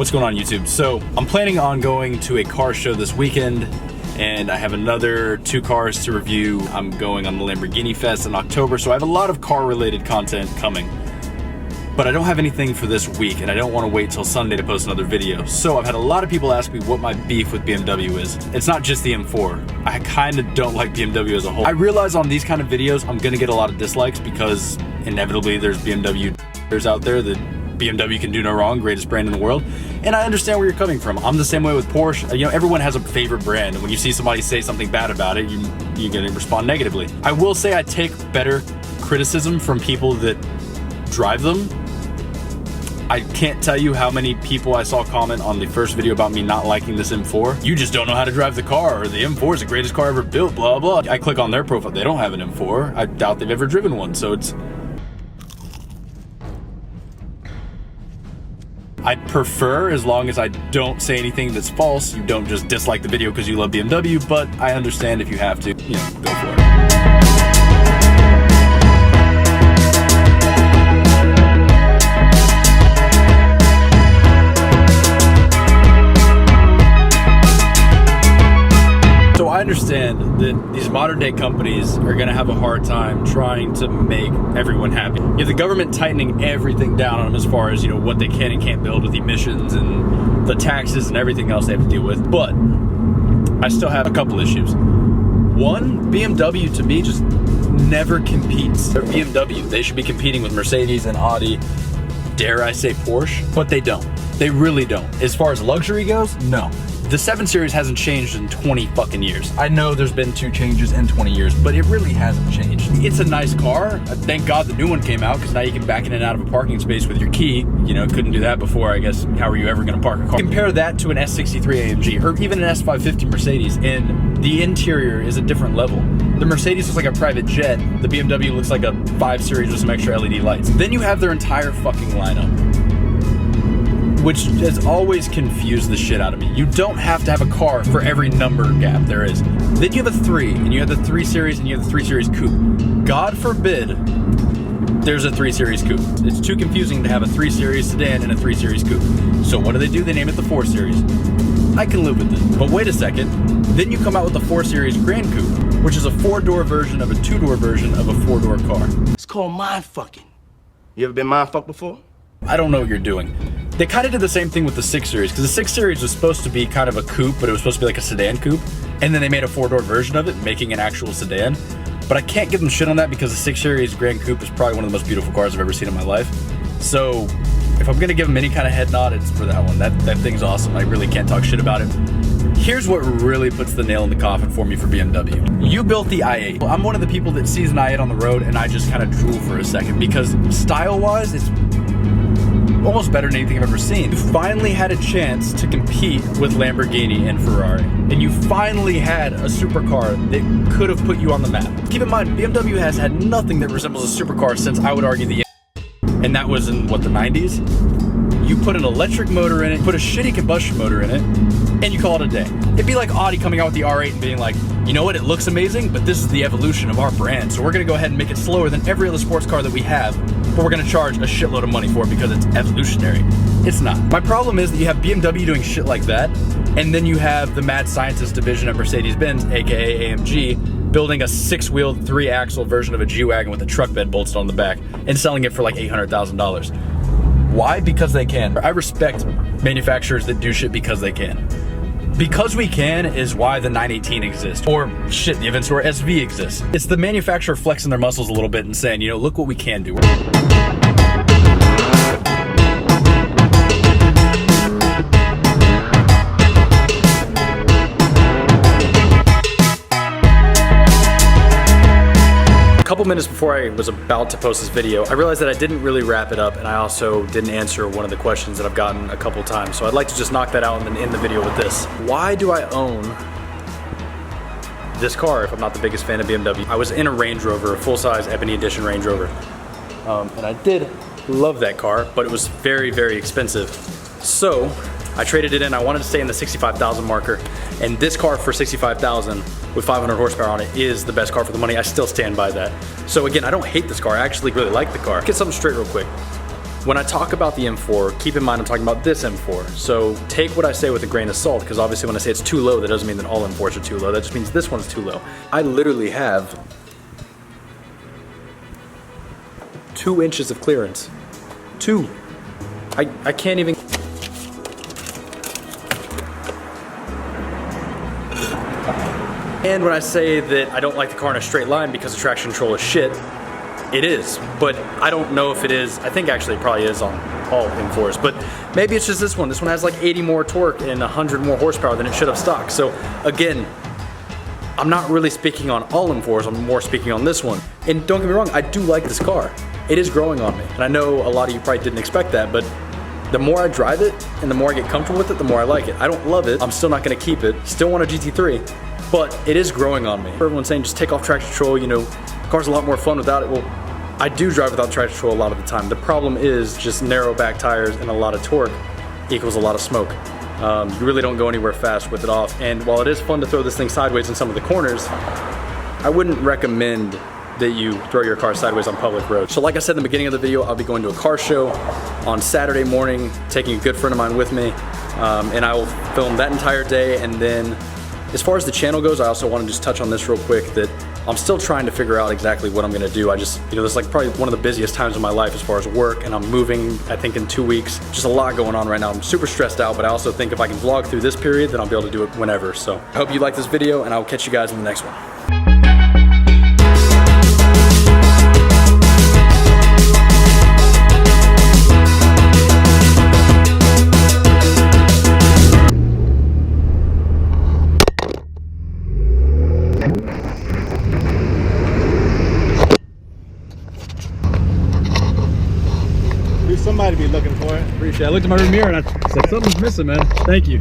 What's going on, YouTube? So I'm planning on going to a car show this weekend, and I have another 2 cars to review. I'm going on the Lamborghini Fest in October, so I have a lot of car related content coming. But I don't have anything for this week, and I don't want to wait till Sunday to post another video. So I've had a lot of people ask me what my beef with BMW is. It's not just the M4. I kind of don't like BMW as a whole. I realize on these kind of videos, I'm gonna get a lot of dislikes because inevitably there's BMW out there that BMW can do no wrong, greatest brand in the world. And I understand where you're coming from. I'm the same way with Porsche. You know, everyone has a favorite brand, and when you see somebody say something bad about it, you're gonna respond negatively. I will say I take better criticism from people that drive them. I can't tell you how many people I saw comment on the first video about me not liking this M4. You just don't know how to drive the car, or the M4 is the greatest car ever built, blah, blah. I click on their profile, they don't have an M4. I doubt they've ever driven one, so it's... I'd prefer, as long as I don't say anything that's false, you don't just dislike the video because you love BMW, but I understand if you have to, you know, go for it. I understand that these modern day companies are going to have a hard time trying to make everyone happy. You have the government tightening everything down on them as far as, you know, what they can and can't build with emissions and the taxes and everything else they have to deal with. But I still have a couple issues. One, BMW to me just never competes. They're BMW. They should be competing with Mercedes and Audi, dare I say Porsche, but they don't. They really don't. As far as luxury goes, no. The 7 Series hasn't changed in 20 fucking years. I know there's been 2 changes in 20 years, but it really hasn't changed. It's a nice car. Thank God the new one came out, because now you can back in and out of a parking space with your key. You know, couldn't do that before, I guess. How are you ever gonna park a car? Compare that to an S63 AMG, or even an S550 Mercedes, and the interior is a different level. The Mercedes looks like a private jet. The BMW looks like a 5 Series with some extra LED lights. Then you have their entire fucking lineup, which has always confused the shit out of me. You don't have to have a car for every number gap there is. Then you have a 3, and you have the 3 Series, and you have the 3 Series Coupe. God forbid there's a 3 Series Coupe. It's too confusing to have a 3 Series sedan and a 3 Series Coupe. So what do? They name it the 4 Series. I can live with it. But wait a second. Then you come out with the 4 Series Grand Coupe, which is a 4-door version of a 2-door version of a 4-door car. It's called mind fucking. You ever been mind fucked before? I don't know what you're doing. They kind of did the same thing with the 6 Series, because the 6 Series was supposed to be kind of a coupe, but it was supposed to be like a sedan coupe, and then they made a 4-door version of it, making an actual sedan. But I can't give them shit on that, because the 6 Series Grand Coupe is probably one of the most beautiful cars I've ever seen in my life. So if I'm gonna give them any kind of head nod, it's for that one. That thing's awesome. I really can't talk shit about it. Here's what really puts the nail in the coffin for me for BMW. You built the i8. I'm one of the people that sees an i8 on the road and I just kind of drool for a second, because style-wise, it's almost better than anything I've ever seen. You finally had a chance to compete with Lamborghini and Ferrari, and you finally had a supercar that could have put you on the map. Keep in mind, BMW has had nothing that resembles a supercar since, I would argue, the and that was in, what, the 90s? You put an electric motor in it, put a shitty combustion motor in it, and you call it a day. It'd be like Audi coming out with the R8 and being like, you know what, it looks amazing, but this is the evolution of our brand, so we're gonna go ahead and make it slower than every other sports car that we have, but we're gonna charge a shitload of money for it because it's evolutionary. It's not. My problem is that you have BMW doing shit like that, and then you have the mad scientist division of Mercedes-Benz, aka AMG, building a 6-wheeled, 3-axle version of a G-Wagon with a truck bed bolted on the back and selling it for like $800,000. Why? Because they can. I respect manufacturers that do shit because they can. Because we can is why the 918 exists. Or shit, the Aventador SV exists. It's the manufacturer flexing their muscles a little bit and saying, you know, look what we can do. A couple minutes before I was about to post this video, I realized that I didn't really wrap it up, and I also didn't answer one of the questions that I've gotten a couple times. So I'd like to just knock that out and then end the video with this. Why do I own this car if I'm not the biggest fan of BMW? I was in a Range Rover, a full-size Ebony Edition Range Rover. And I did love that car, but it was very, very expensive. So I traded it in. I wanted to stay in the 65,000 marker, and this car for 65,000 with 500 horsepower on it is the best car for the money. I still stand by that. So again, I don't hate this car. I actually really like the car. Get something straight real quick. When I talk about the M4, keep in mind I'm talking about this M4. So take what I say with a grain of salt, because obviously when I say it's too low, that doesn't mean that all M4s are too low. That just means this one's too low. I literally have 2 inches of clearance. 2. I can't even. And when I say that I don't like the car in a straight line because the traction control is shit, it is, but I don't know if it is. I think actually it probably is on all M4s, but maybe it's just this one. This one has like 80 more torque and 100 more horsepower than it should have stock. So again, I'm not really speaking on all M4s, I'm more speaking on this one. And don't get me wrong, I do like this car. It is growing on me. And I know a lot of you probably didn't expect that, but the more I drive it and the more I get comfortable with it, the more I like it. I don't love it, I'm still not gonna keep it. Still want a GT3, but it is growing on me. Everyone's saying just take off traction control, you know, the car's a lot more fun without it. Well, I do drive without traction control a lot of the time. The problem is just narrow back tires and a lot of torque equals a lot of smoke. You really don't go anywhere fast with it off. And while it is fun to throw this thing sideways in some of the corners, I wouldn't recommend that you throw your car sideways on public roads. So like I said in the beginning of the video, I'll be going to a car show on Saturday morning, taking a good friend of mine with me, and I will film that entire day. And then as far as the channel goes, I also want to just touch on this real quick, that I'm still trying to figure out exactly what I'm gonna do. This is like probably one of the busiest times of my life as far as work, and I'm moving, I think, in 2 weeks. Just a lot going on right now. I'm super stressed out, but I also think if I can vlog through this period, then I'll be able to do it whenever. So I hope you like this video, and I'll catch you guys in the next one. Somebody be looking for it. Appreciate it. I looked at my rear mirror and I said, something's missing, man. Thank you.